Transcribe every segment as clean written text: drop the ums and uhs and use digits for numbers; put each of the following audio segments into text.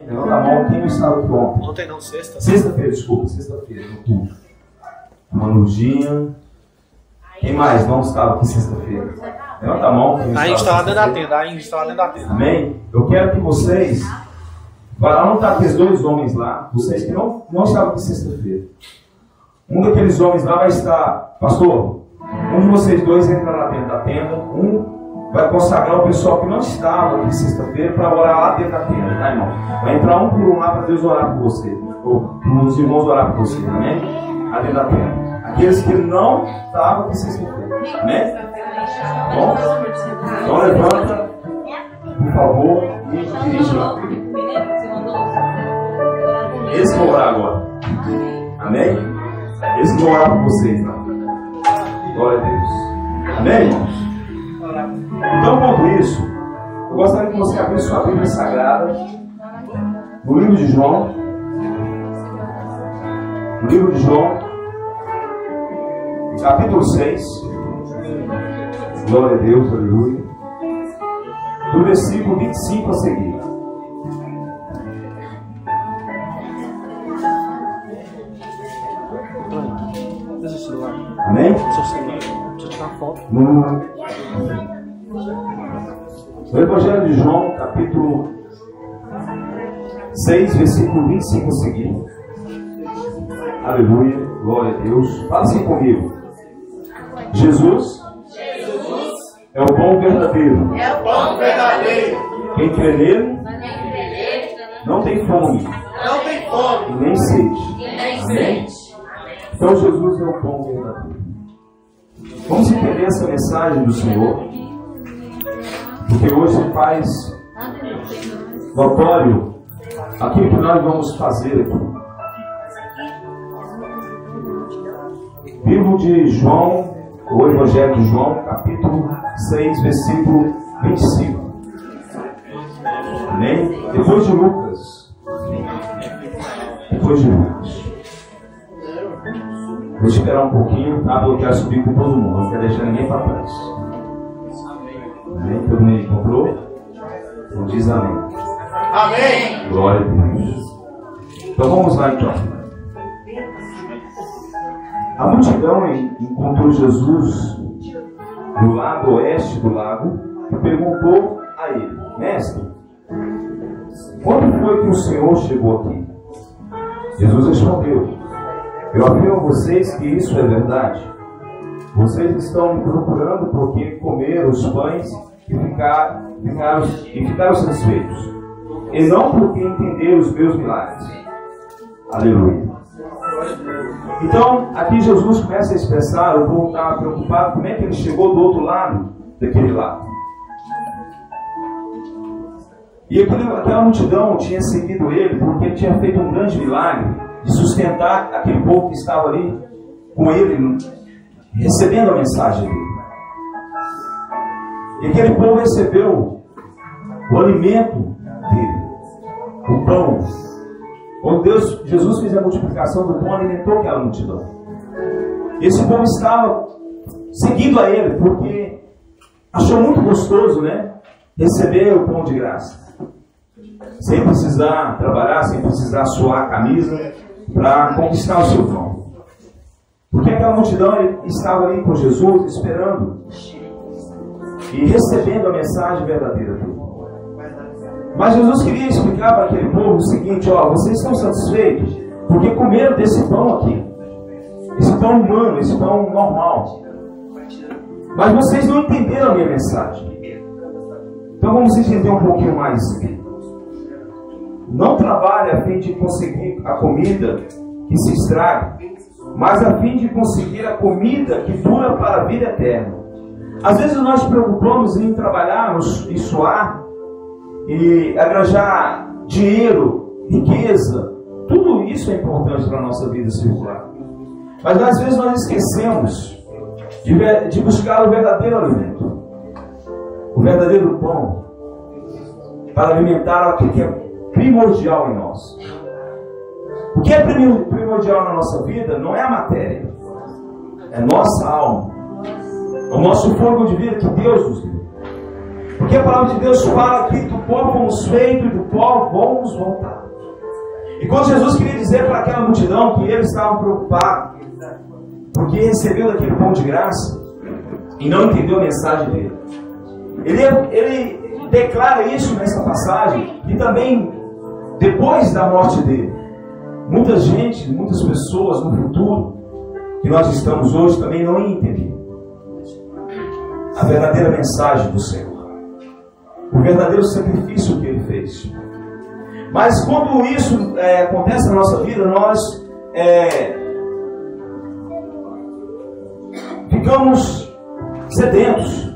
Levanta a mão, quem não estava aqui ontem? Ontem não, sexta. Sexta-feira, desculpa, sexta-feira, no culto. Manudinha. Quem mais não estava aqui sexta-feira? Levanta a mão. A gente estava dentro da tenda, Amém? Eu quero que vocês. Vai lá, não está aqueles dois homens lá, vocês que não estavam aqui sexta-feira. Um daqueles homens lá vai estar, pastor, um de vocês dois entra lá dentro da tenda, um vai consagrar o pessoal que não estava aqui sexta-feira para orar lá dentro da tenda, tá, irmão? Vai entrar um por um lá para Deus orar por você, ou para os irmãos orar por você, amém? Lá dentro da tenda. Aqueles que não estavam aqui sexta-feira, amém? Bom? Então levanta, por favor, e dirige lá. Eles vão orar agora, amém? Eles vão orar por vocês, tá? Glória a Deus. Amém, irmãos? Então, quanto isso, eu gostaria que você abrisse sua Bíblia Sagrada no livro de João. No livro de João, capítulo 6. Glória a Deus, aleluia. Do versículo 25 a seguir. Amém? No Evangelho de João, capítulo 6, versículo 25 a seguir. Aleluia, glória a Deus. Fala assim comigo. Jesus é o pão verdadeiro. Quem crê nele não tem fome e nem sede. Amém? Então Jesus é o pão verdadeiro. Vamos entender essa mensagem do Senhor, porque hoje faz notório aquilo que nós vamos fazer aqui. Livro de João, o Evangelho de João, capítulo 6, versículo 25. Amém? Depois de Lucas. Vou esperar um pouquinho, tá? Eu quero subir com todo mundo, não quero deixar ninguém para trás. Amém? Todo mundo encontrou? Então diz amém. Amém! Glória a Deus. Então vamos lá então. A multidão encontrou Jesus do lado oeste do lago e perguntou a ele: Mestre, quando foi que o Senhor chegou aqui? Jesus respondeu: Eu afirmo a vocês que isso é verdade. Vocês estão me procurando porque comeram os pães e ficaram satisfeitos, e não porque entenderam os meus milagres. Aleluia. Então, aqui Jesus começa a expressar, o povo estava preocupado, como é que ele chegou do outro lado daquele lago. E aquela multidão tinha seguido ele porque ele tinha feito um grande milagre de sustentar aquele povo que estava ali com ele, recebendo a mensagem dele. E aquele povo recebeu o alimento dele, o pão. Quando Jesus fez a multiplicação do pão, alimentou aquela multidão. Esse povo estava seguindo a ele porque achou muito gostoso, né? Receber o pão de graça, sem precisar trabalhar, sem precisar suar a camisa para conquistar o seu pão. Porque aquela multidão estava ali com Jesus, esperando e recebendo a mensagem verdadeira dele. Mas Jesus queria explicar para aquele povo o seguinte: ó, vocês estão satisfeitos porque comeram desse pão aqui, esse pão humano, esse pão normal, mas vocês não entenderam a minha mensagem. Então vamos entender um pouquinho mais. Não trabalhe a fim de conseguir a comida que se estraga, mas a fim de conseguir a comida que dura para a vida eterna. Às vezes nós nos preocupamos em trabalharmos e suar e agranjar dinheiro, riqueza. Tudo isso é importante para a nossa vida circular. Mas às vezes nós esquecemos de buscar o verdadeiro alimento, o verdadeiro pão, para alimentar aquilo que é primordial em nós. O que é primordial na nossa vida não é a matéria, é nossa alma, é o nosso fogo de vida que Deus nos deu. Porque a palavra de Deus fala que do pó fomos feitos e do pó vamos voltar. E quando Jesus queria dizer para aquela multidão que eles estavam preocupados, porque recebeu daquele pão de graça e não entendeu a mensagem dele, ele declara isso nessa passagem, e também depois da morte dele, muita gente, muitas pessoas no futuro que nós estamos hoje também não entendem a verdadeira mensagem do Senhor, o verdadeiro sacrifício que Ele fez. Mas quando isso acontece na nossa vida, nós ficamos sedentos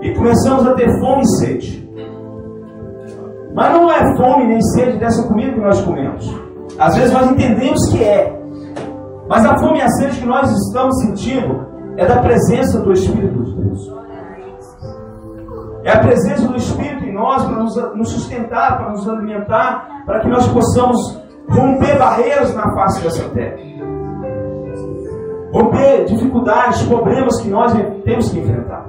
e começamos a ter fome e sede. Mas não é fome nem sede dessa comida que nós comemos. Às vezes nós entendemos que é, mas a fome e a sede que nós estamos sentindo é da presença do Espírito de Deus. É a presença do Espírito em nós para nos sustentar, para nos alimentar, para que nós possamos romper barreiras na face dessa terra. Romper dificuldades, problemas que nós temos que enfrentar.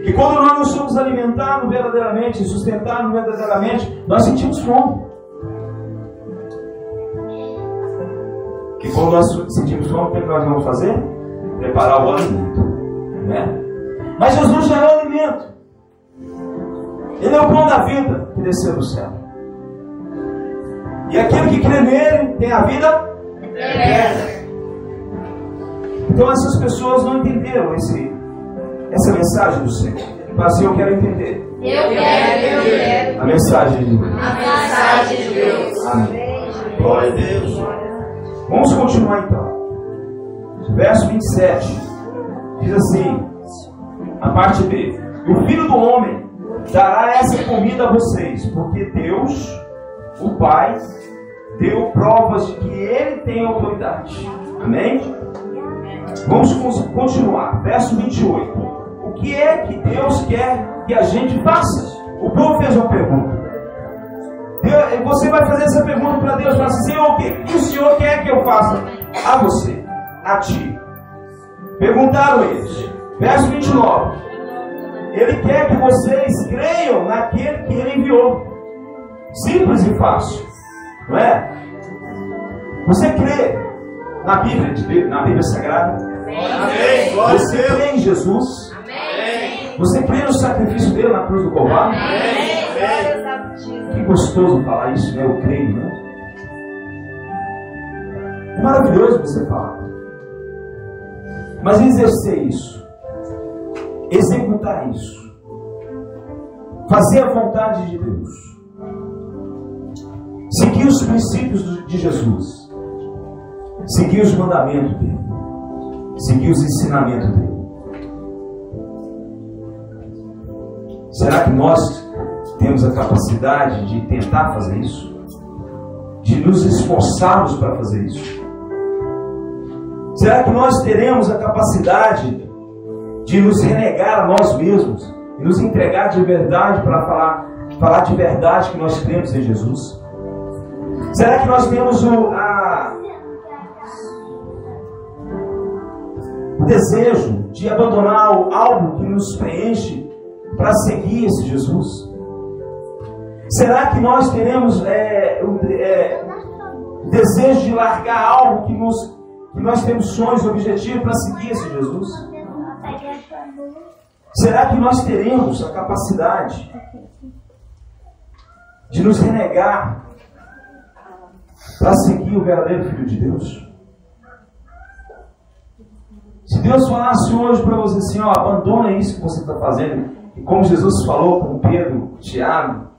E quando nós não somos alimentados verdadeiramente, sustentados verdadeiramente, nós sentimos fome. E quando nós sentimos fome, o que nós vamos fazer? Preparar o alimento, né? Mas Jesus já é o alimento. Ele é o pão da vida que desceu do céu. E aquele que crê nele tem a vida eterna. Então essas pessoas não entenderam essa mensagem do Senhor. Mas assim, eu quero entender. Eu quero. A mensagem de Deus. A mensagem de Deus. Amém. Glória a Deus. Vamos continuar então. Verso 27 diz assim, a parte B: o Filho do Homem dará essa comida a vocês, porque Deus, o Pai, deu provas de que Ele tem autoridade. Amém? Vamos continuar. Verso 28. O que é que Deus quer que a gente faça? O povo fez uma pergunta. Você vai fazer essa pergunta para Deus, fala assim: Senhor, o que o Senhor quer que eu faça a você, a ti? Perguntaram eles. Verso 29. Ele quer que vocês creiam naquele que Ele enviou. Simples e fácil, não é? Você crê na Bíblia, na Bíblia Sagrada? Amém. Você crê em Jesus? Amém. Você crê no sacrifício dele na cruz do Calvário? Amém. Que gostoso falar isso, né? Eu creio, né? É maravilhoso você falar. Mas exercer isso, executar isso, fazer a vontade de Deus, seguir os princípios de Jesus, seguir os mandamentos dele, seguir os ensinamentos dele. Será que nós temos a capacidade de tentar fazer isso? De nos esforçarmos para fazer isso? Será que nós teremos a capacidade de nos renegar a nós mesmos e nos entregar de verdade para falar de verdade que nós cremos em Jesus? Será que nós temos o desejo de abandonar algo que nos preenche para seguir esse Jesus? Será que nós teremos o desejo de largar algo que nós temos sonhos, objetivos para seguir esse Jesus? Será que nós teremos a capacidade de nos renegar para seguir o verdadeiro Filho de Deus? Se Deus falasse hoje para você assim, ó, abandona isso que você está fazendo, e como Jesus falou com Pedro, Tiago,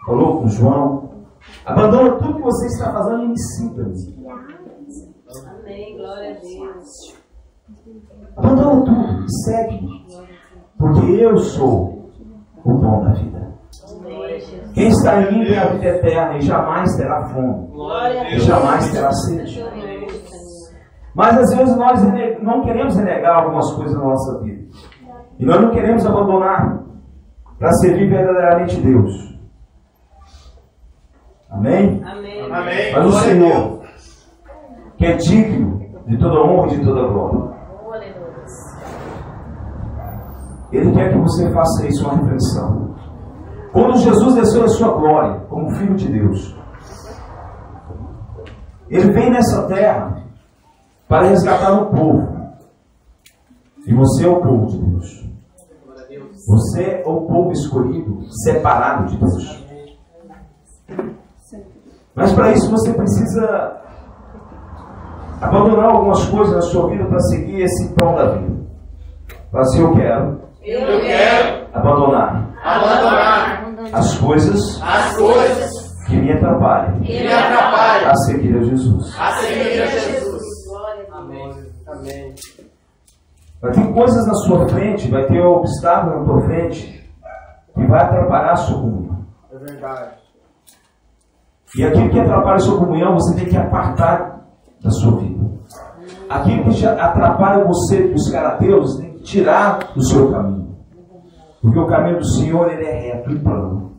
falou com João, abandona tudo que você está fazendo e me siga-me. Amém, glória a Deus. Abandona tudo e segue-me, porque eu sou o pão da vida. Quem está em mim tem a vida eterna e jamais terá fome, e jamais terá sede. Mas às vezes nós não queremos renegar algumas coisas na nossa vida. E nós não queremos abandonar para servir verdadeiramente Deus. Amém? Amém. Amém. Mas o Senhor, que é digno de toda honra e de toda glória. Ele quer que você faça isso, uma reflexão. Quando Jesus desceu a sua glória, como Filho de Deus, Ele vem nessa terra para resgatar um povo. E você é o povo de Deus. Você é o povo escolhido, separado de Deus. Mas para isso você precisa abandonar algumas coisas na sua vida para seguir esse pão da vida. Para assim, eu quero abandonar as coisas que me atrapalham a seguir a Jesus. Amém. Vai ter coisas na sua frente, vai ter obstáculos na tua frente que vai atrapalhar a sua comunhão. É verdade. E aquilo que atrapalha a sua comunhão, você tem que apartar da sua vida. Aquilo que atrapalha você buscar a Deus, você tem que tirar do seu caminho. Porque o caminho do Senhor, ele é reto e plano.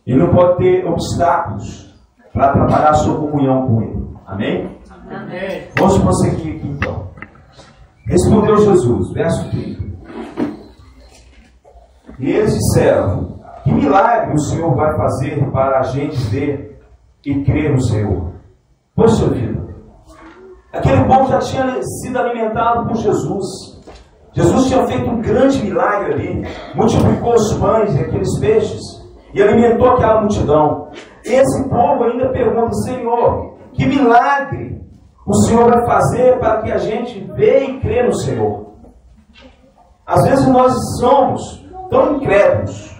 Ele não pode ter obstáculos para atrapalhar a sua comunhão com Ele. Amém? Amém. Vamos prosseguir aqui então. Respondeu Jesus, verso 30. E eles disseram: que milagre o Senhor vai fazer para a gente ver e crer no Senhor? Poxa vida, aquele povo já tinha sido alimentado por Jesus. Jesus tinha feito um grande milagre ali, multiplicou os pães e aqueles peixes e alimentou aquela multidão. Esse povo ainda pergunta: Senhor, que milagre o Senhor vai fazer para que a gente veja e crê no Senhor? Às vezes nós somos tão incrédulos.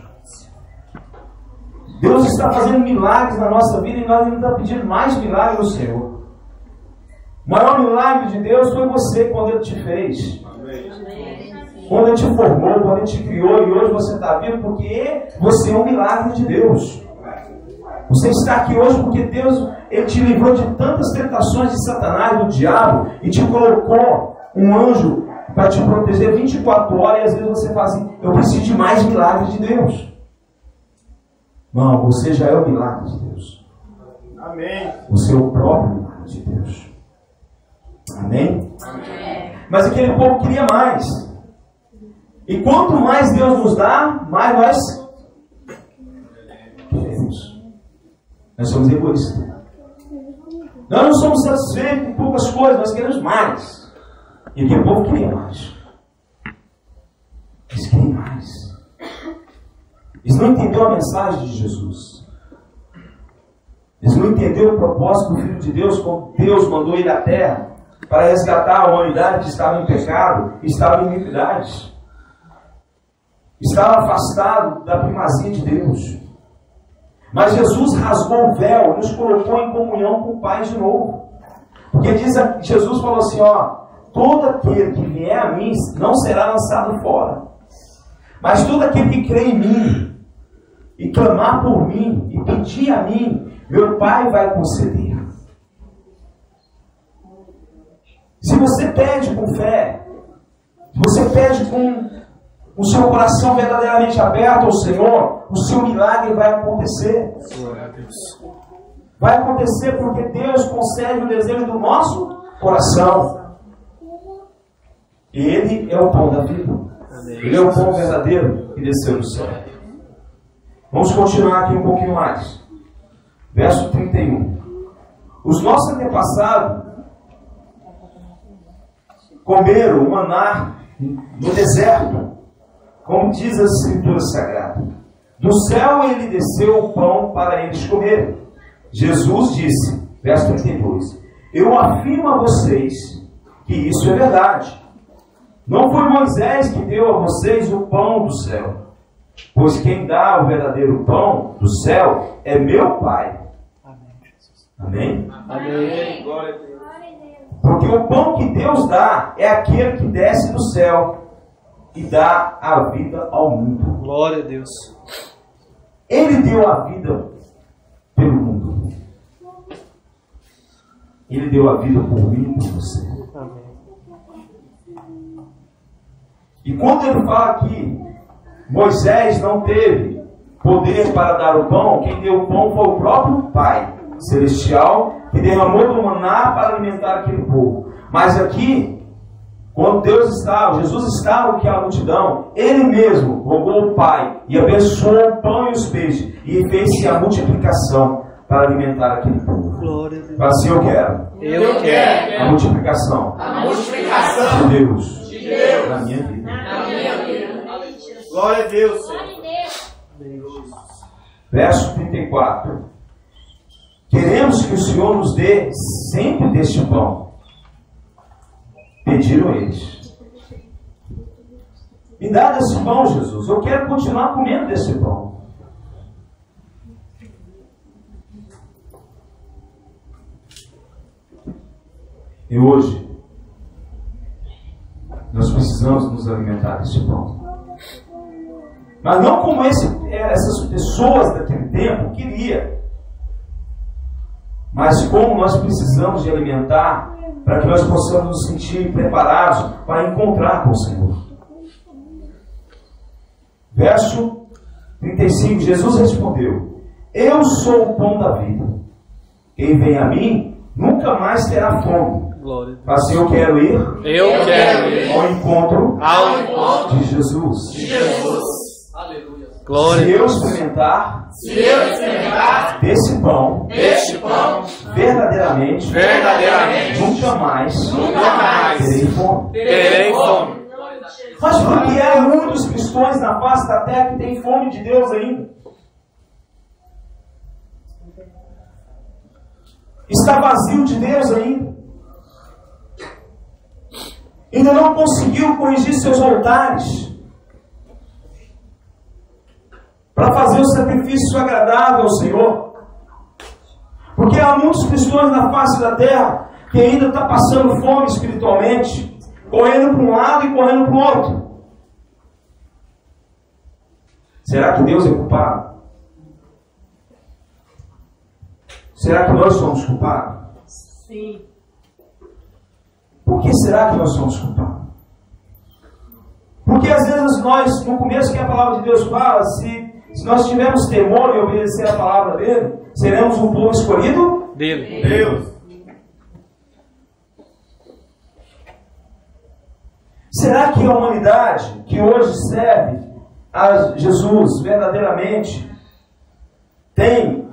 Deus está fazendo milagres na nossa vida e nós ainda estamos pedindo mais milagres do Senhor. O maior milagre de Deus foi você quando Ele te fez. Quando Ele te formou, quando Ele te criou, e hoje você está vivo porque você é um milagre de Deus. Você está aqui hoje porque Deus, Ele te livrou de tantas tentações de Satanás, do diabo, e te colocou um anjo para te proteger 24 horas, e às vezes você fala assim: eu preciso de mais milagres de Deus. Não, você já é o milagre de Deus. Amém. Você é o próprio milagre de Deus. Amém? Amém. Mas aquele povo queria mais. E quanto mais Deus nos dá, mais nós queremos. Nós somos egoístas. Nós não somos satisfeitos com poucas coisas, nós queremos mais. E aquele povo queria mais. Eles queriam mais. Eles não entenderam a mensagem de Jesus. Eles não entenderam o propósito do Filho de Deus, quando Deus mandou ele à terra para resgatar a humanidade que estava em pecado, estava em iniquidade, estava afastado da primazia de Deus. Mas Jesus rasgou o véu e nos colocou em comunhão com o Pai de novo. Porque Jesus falou assim: todo aquele que vier a mim não será lançado fora, mas todo aquele que crê em mim e clamar por mim e pedir a mim, meu Pai vai conceder. Se você pede com fé, se você pede com o seu coração verdadeiramente aberto ao Senhor, o seu milagre vai acontecer. Vai acontecer porque Deus concede o desejo do nosso coração. Ele é o pão da vida. Ele é o pão verdadeiro que desceu do céu. Vamos continuar aqui um pouquinho mais. Verso 31. Os nossos antepassados comeram o maná no deserto, como diz a Escritura Sagrada. Do céu ele desceu o pão para eles comerem. Jesus disse, verso 32, eu afirmo a vocês que isso é verdade. Não foi Moisés que deu a vocês o pão do céu, pois quem dá o verdadeiro pão do céu é meu Pai. Amém? Amém. Glória a Deus. Porque o pão que Deus dá é aquele que desce do céu e dá a vida ao mundo. Glória a Deus. Ele deu a vida pelo mundo. Ele deu a vida por mim e por você. Amém. E quando ele fala que Moisés não teve poder para dar o pão, quem deu o pão foi o próprio Pai Celestial, que derramou do maná para alimentar aquele povo. Mas aqui, Quando Jesus estava com aquela multidão, Ele mesmo rogou ao Pai e abençoou o pão e os peixes e fez-se a multiplicação para alimentar aquele povo. Fala assim, eu quero. Eu quero A multiplicação de Deus na minha vida. Glória a Deus, Senhor. Verso 34. Queremos que o Senhor nos dê sempre deste pão. Pediram eles. Me dá desse pão, Jesus. Eu quero continuar comendo desse pão. E hoje, nós precisamos nos alimentar desse pão. Mas não como essas pessoas daquele tempo queriam. Mas como nós precisamos de alimentar para que nós possamos nos sentir preparados para encontrar com o Senhor. Verso 35, Jesus respondeu: Eu sou o pão da vida. Quem vem a mim nunca mais terá fome. Assim eu quero ir ao encontro de Jesus. Glória. Se eu experimentar desse pão, verdadeiramente, nunca mais terei fome. Mas por que há muitos cristãos na face da terra que têm fome de Deus ainda? Está vazio de Deus ainda. Ainda não conseguiu corrigir seus altares para fazer o sacrifício agradável ao Senhor. Porque há muitos cristãos na face da terra que ainda estão passando fome espiritualmente, correndo para um lado e correndo para o outro. Será que Deus é culpado? Será que nós somos culpados? Sim. Por que será que nós somos culpados? Porque às vezes nós, no começo que a palavra de Deus fala, se nós tivermos temor e obedecer a palavra dele, seremos um povo escolhido dele. Deus. Será que a humanidade que hoje serve a Jesus verdadeiramente tem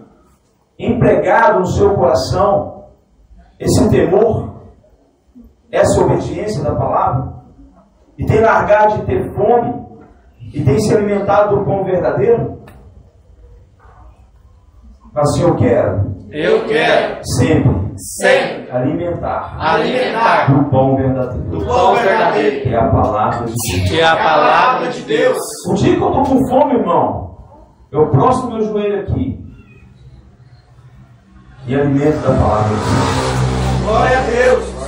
empregado no seu coração esse temor, essa obediência da palavra, e tem largado de ter fome e tem se alimentado do pão verdadeiro? Assim eu quero sempre alimentar do pão verdadeiro, que é a palavra de Deus. O dia que eu estou com fome, irmão, eu prostro meu joelho aqui e alimento da palavra de Deus. Glória a Deus.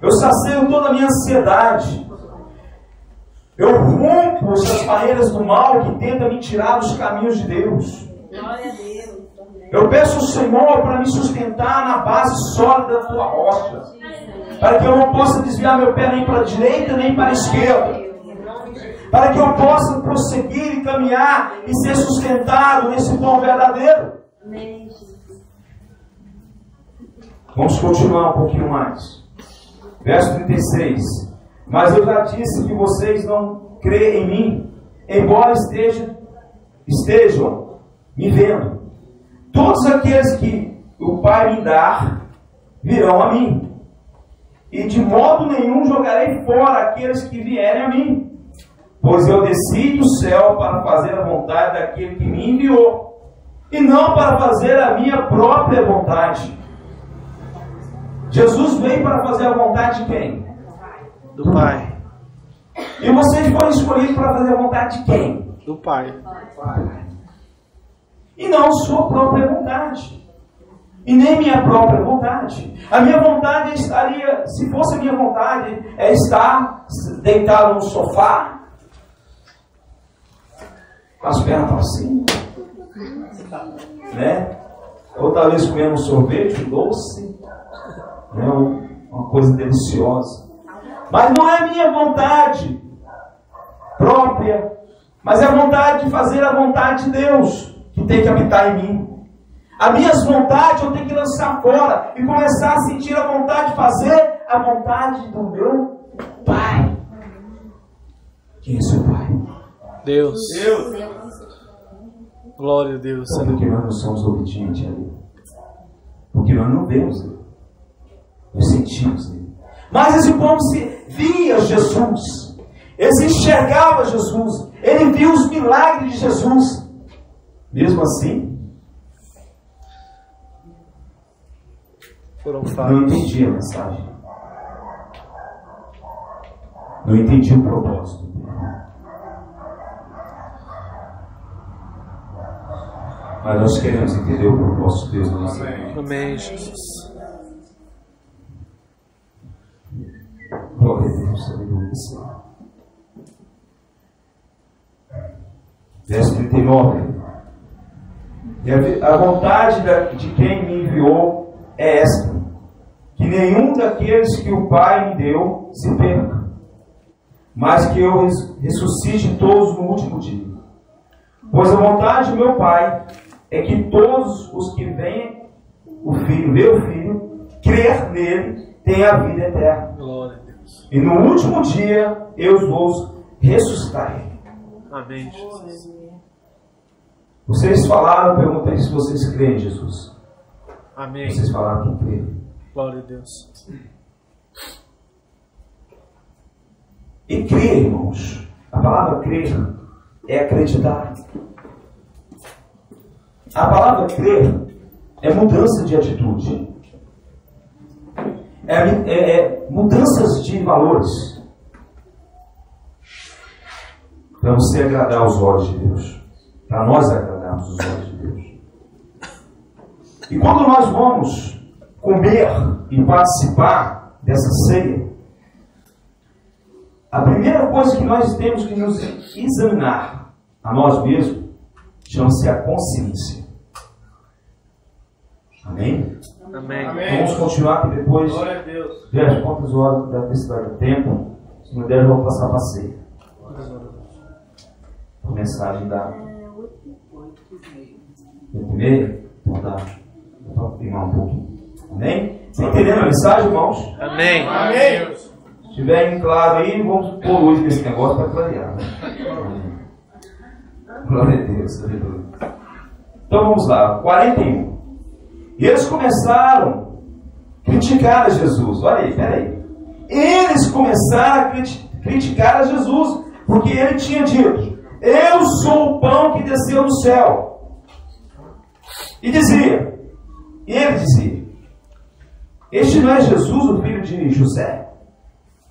Eu sacio toda a minha ansiedade. Eu rompo essas barreiras do mal que tenta me tirar dos caminhos de Deus. Glória a Deus. Eu peço ao Senhor para me sustentar na base sólida da tua rocha, para que eu não possa desviar meu pé nem para a direita nem para a esquerda, para que eu possa prosseguir e caminhar e ser sustentado nesse pão verdadeiro. Amém, Jesus. Vamos continuar um pouquinho mais. Verso 36. Mas eu já disse que vocês não creem em mim, embora estejam me vendo. Todos aqueles que o Pai me dar virão a mim, e de modo nenhum jogarei fora aqueles que vierem a mim, pois eu desci do céu para fazer a vontade daquele que me enviou, e não para fazer a minha própria vontade. Jesus veio para fazer a vontade de quem? Do Pai. E vocês foram escolhidos para fazer a vontade de quem? Do Pai. E não sua própria vontade. E nem minha própria vontade. A minha vontade estaria, se fosse a minha vontade, é estar deitado no sofá, com as pernas para cima, né? Ou talvez comendo um sorvete, um doce, né? Uma coisa deliciosa. Mas não é a minha vontade própria, mas é a vontade de fazer a vontade de Deus que tem que habitar em mim. As minhas vontades eu tenho que lançar fora e começar a sentir a vontade de fazer a vontade do meu Pai. Quem é seu Pai? Deus. Deus. Glória a Deus. Só porque nós não somos obedientes a Ele. Porque nós não vemos Ele. Nós sentimos Ele. Mas esse povo via Jesus. Eles enxergavam Jesus. Ele viu os milagres de Jesus. Mesmo assim, Foram não falhos. entendi a mensagem. Não entendi o propósito. Mas nós queremos entender o propósito de Deus na nossa vida. Amém, Jesus. Glória a Deus, aleluia, Senhor. Verso 39. E a vontade de quem me enviou é esta: que nenhum daqueles que o Pai me deu se perca, mas que eu ressuscite todos no último dia. Pois a vontade do meu Pai é que todos os que veem o Filho, vê o Filho, crer nele, tenham a vida eterna. Glória a Deus. E no último dia eu os vou ressuscitar. Amém, Jesus. Vocês falaram, eu perguntei se vocês creem em Jesus. Amém. Vocês falaram que creem. Glória a Deus. E crer, irmãos, a palavra crer é acreditar. A palavra crer é mudança de atitude. É mudanças de valores. Para você agradar os olhos de Deus. Para nós agradarmos os olhos de Deus. E quando nós vamos comer e participar dessa ceia, a primeira coisa que nós temos que nos examinar a nós mesmos chama-se a consciência. Amém? Amém. Amém. Vamos continuar aqui depois. Glória a Deus. Veja quantas horas da felicidade do tempo. Se não der, eu vou passar para a ceia. A mensagem da 8h30. Então dá para queimar um pouquinho. Amém? Está entendendo a mensagem, irmãos? Amém. Amém. Se estiver claro aí, vamos pôr luz nesse negócio para clarear. Glória a Deus. Aleluia. Então vamos lá. 41. E eles começaram a criticar a Jesus. Olha aí, peraí. Eles começaram a criticar a Jesus, porque ele tinha dito: eu sou o pão que desceu do céu. E ele dizia: este não é Jesus, o filho de José?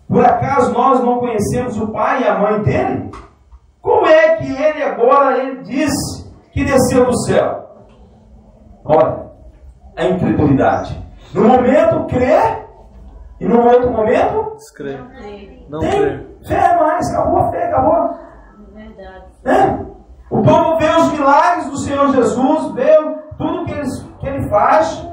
Por acaso nós não conhecemos o pai e a mãe dele? Como é que ele agora disse que desceu do céu? Olha a incredulidade. No momento crê, e no outro momento Escreve. Não tem crer. fé mais. Acabou a fé, acabou. Verdade. O povo vê os milagres do Senhor Jesus, vê tudo que ele faz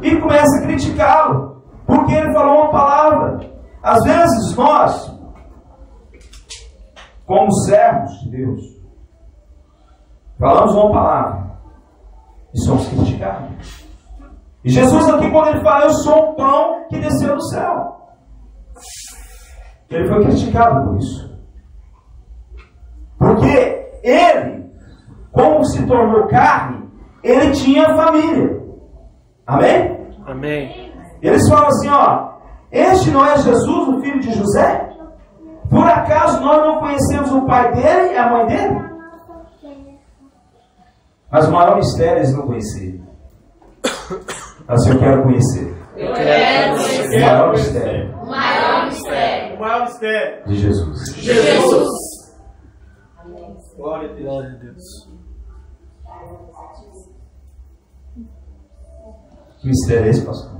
e começa a criticá-lo, porque ele falou uma palavra. Às vezes nós, como servos de Deus, falamos uma palavra e somos criticados. E Jesus aqui, quando ele fala: eu sou o pão que desceu do céu, ele foi criticado por isso. Porque ele, como se tornou carne, ele tinha família. Amém? Amém. Eles falam assim, ó: este não é Jesus, o filho de José? Por acaso nós não conhecemos o pai dele e a mãe dele? Mas o maior mistério eles não conheciam. Assim, eu quero conhecer Eu quero conhecer o maior mistério O maior mistério. O maior mistério. de Jesus. Jesus. Glória a Deus. Glória a Deus. Que mistério é esse, pastor?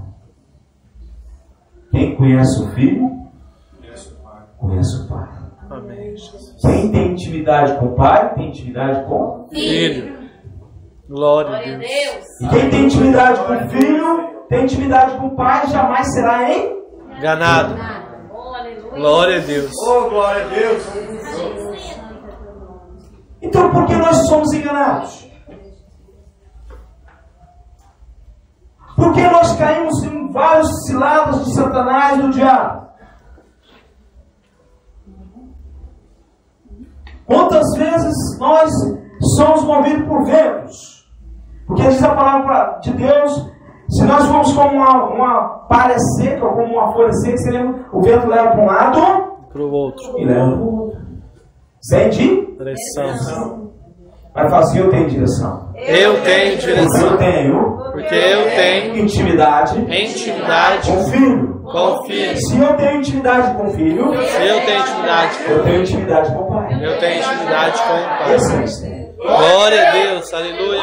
Quem conhece o Filho, conhece o Pai. Amém, Jesus. Quem tem intimidade com o Pai, tem intimidade com... Filho. Glória a Glória a Deus. Deus. E quem tem intimidade com o Filho, tem intimidade com o Pai, jamais será Enganado. Oh, aleluia. Glória a Deus. Oh, glória a Deus. Então, por que nós somos enganados? Porque nós caímos em em vários ciladas de Satanás e do diabo. Quantas vezes nós somos movidos por ventos? Porque diz a palavra de Deus, se nós formos como uma palha seca, ou como uma folha seca, você lembra? O vento leva para um lado Para o outro. e leva para o outro. Sem Direção. Vai falar assim, eu tenho direção. Eu tenho direção. Porque eu tenho Intimidade com o filho. com o Filho. Se eu tenho intimidade com o filho, Eu tenho intimidade eu tenho intimidade com o pai. Eu tenho intimidade com o Pai. Esse é o mistério. Glória a Deus. Aleluia.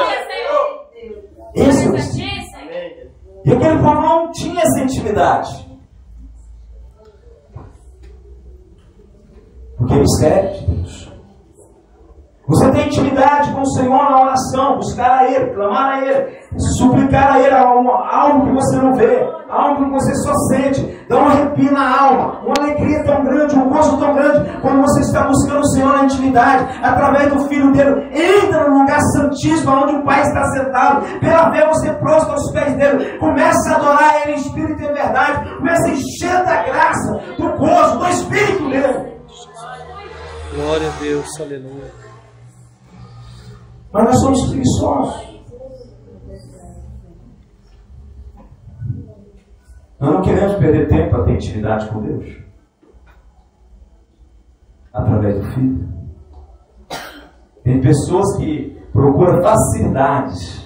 Esse é o mistério. E aquele povo não tinha essa intimidade. Porque é mistério de Deus. Você tem intimidade com o Senhor na oração, buscar a Ele, clamar a Ele, suplicar a Ele algo que você não vê, algo que você só sente, dá um arrepio na alma, uma alegria tão grande, um gozo tão grande, quando você está buscando o Senhor na intimidade, através do Filho dele, entra no lugar santíssimo, onde o Pai está sentado, pela fé você prostra aos pés dele, começa a adorar Ele em espírito e em verdade, começa a encher da graça, do gozo, do espírito dele. Glória a Deus. Aleluia. Mas nós somos preguiçosos. Nós não queremos perder tempo para ter intimidade com Deus. Através do Filho. Tem pessoas que procuram facilidades.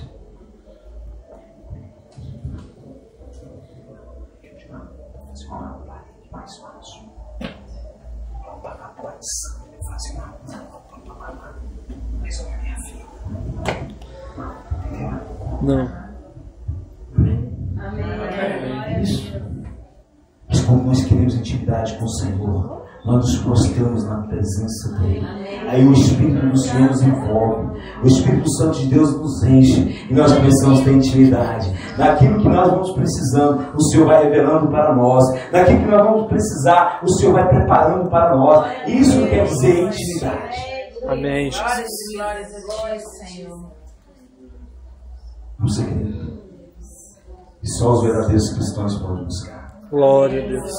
Não. É isso. Mas como nós queremos intimidade com o Senhor, nós nos prostramos na presença dEle. Aí o Espírito do Senhor nos envolve, o Espírito Santo de Deus nos enche, e nós começamos a ter intimidade. Naquilo que nós vamos precisando, o Senhor vai revelando para nós. Naquilo que nós vamos precisar, o Senhor vai preparando para nós. Isso quer dizer intimidade. Amém. Glória, Senhor. Um segredo. E só os verdadeiros cristãos podem buscar. Glória a Deus.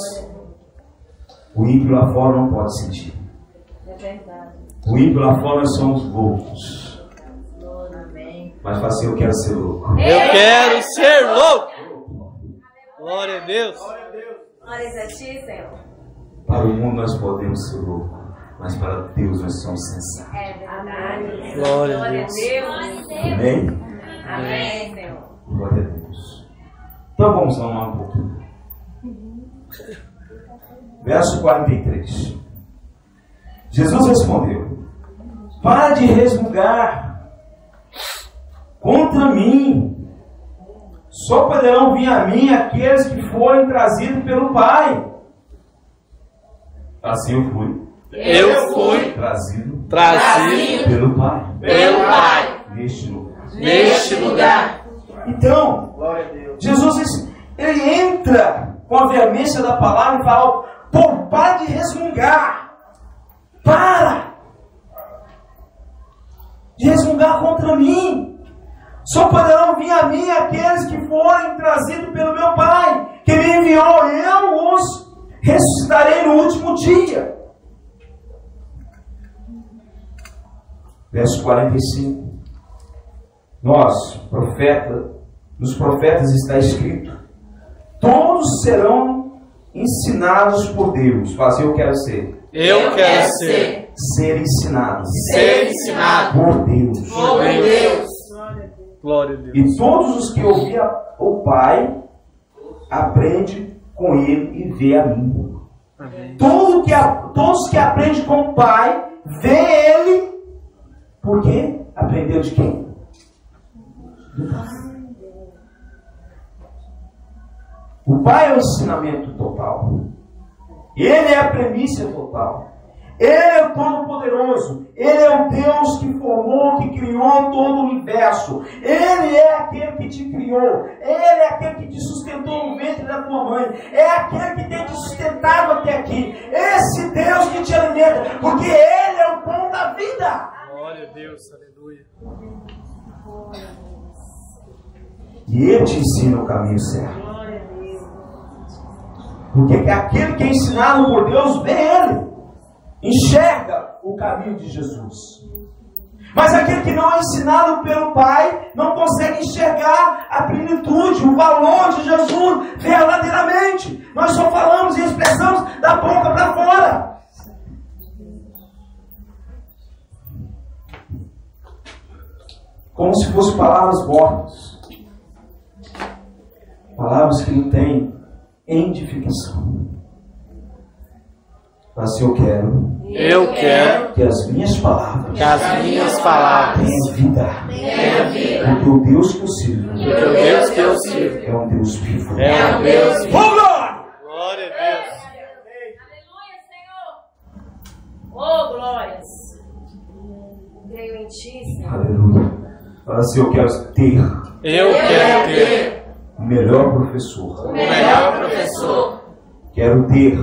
O ímpio lá fora não pode sentir. É verdade. O ímpio lá fora nós somos loucos. Amém. Mas fala assim, eu quero ser louco. Eu quero ser louco. Glória a Deus. Glória a ti, Senhor. Para o mundo nós podemos ser loucos, mas para Deus nós somos sensatos. É verdade. Glória a Deus. Amém? Amém, Senhor. Glória a Deus. Então vamos lá um pouquinho. Verso 43. Jesus respondeu: para de resmungar contra mim. Só poderão vir a mim aqueles que forem trazidos pelo Pai. Assim eu fui trazido pelo Pai. Neste lugar. Então, Jesus ele entra com a veemência da palavra e fala: pô, para de resmungar. Para de resmungar contra mim. Só poderão vir a mim aqueles que forem trazidos pelo meu Pai, que me enviou. Eu os ressuscitarei no último dia. Verso 45. Nos profetas está escrito: todos serão ensinados por Deus. Mas eu quero ser. Eu quero ser ensinado. ensinado Por Deus. Glória a Deus. E todos os que ouvem o Pai aprendem com Ele e vê a mim. Amém. Todos que aprendem com o Pai vê Ele. Por quê? Aprendeu de quem? Do Pai. O Pai é o ensinamento total. Ele é a premissa total. Ele é o Todo-Poderoso. Ele é o Deus que formou, que criou todo o universo. Ele é aquele que te criou. Ele é aquele que te sustentou no ventre da tua mãe. É aquele que tem te sustentado até aqui. Esse Deus que te alimenta. Porque Ele é o pão da vida. Glória a Deus. Aleluia. E Ele te ensina o caminho certo. Porque aquele que é ensinado por Deus vê Ele, enxerga o caminho de Jesus. Mas aquele que não é ensinado pelo Pai não consegue enxergar a plenitude, o valor de Jesus verdadeiramente. Nós só falamos e expressamos da boca para fora. Como se fossem palavras mortas. Palavras que não têm edificação. Mas eu quero que as minhas palavras tenham vida. Porque o Deus que eu sirvo é um Deus vivo. Glória a Deus. Aleluia, Senhor. Oh, glórias. Creio em ti, Senhor. Aleluia. Fala assim, eu quero ter o melhor professor. Quero ter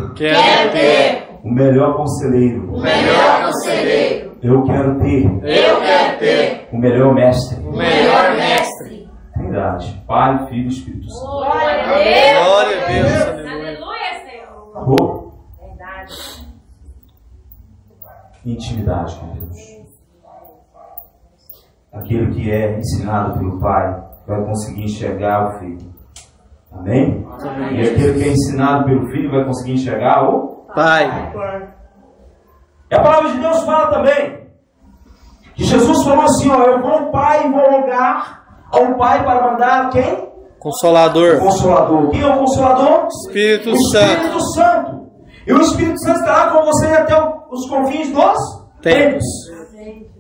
o melhor conselheiro. Eu quero ter o melhor mestre. Trindade, Pai, Filho e Espírito Santo. Glória a Deus. Glória a Deus. Aleluia, Senhor. Oh, Verdade. intimidade com Deus. Aquele que é ensinado pelo Pai vai conseguir enxergar o Filho. Amém? E aquele que é ensinado pelo Filho vai conseguir enxergar o Pai. E a palavra de Deus fala também que Jesus falou assim, ó, eu vou ao Pai e vou rogar ao Pai para mandar quem? Consolador. O Consolador. Quem é o Consolador? Espírito O Santo. Espírito Santo. E o Espírito Santo estará com você até os confins dos tempos.